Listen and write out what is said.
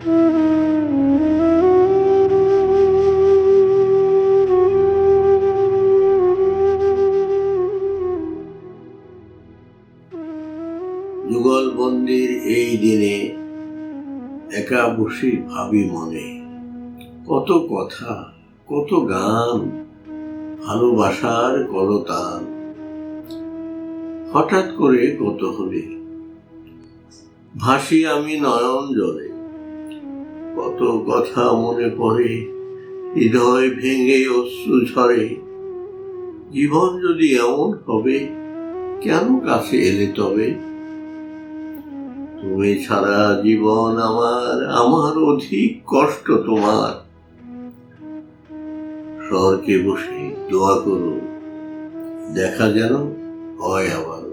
যুগলবন্দির এই দিনে একা বসে ভাবি মনে, কত কথা, কত গান, ভালোবাসার কলতান। হঠাৎ করে কত হলে ভাসি আমি নয়ন জলে, কত কথা মনে পড়ে, হৃদয় ভেঙে অশ্রু ঝরে। জীবন যদি এমন হবে, কেন কাছে এলে তবে? তুমি ছাড়া জীবন আমার অধিক কষ্ট তোমার। শহরকে বসে দোয়া করো, দেখা যেন হয় আবার।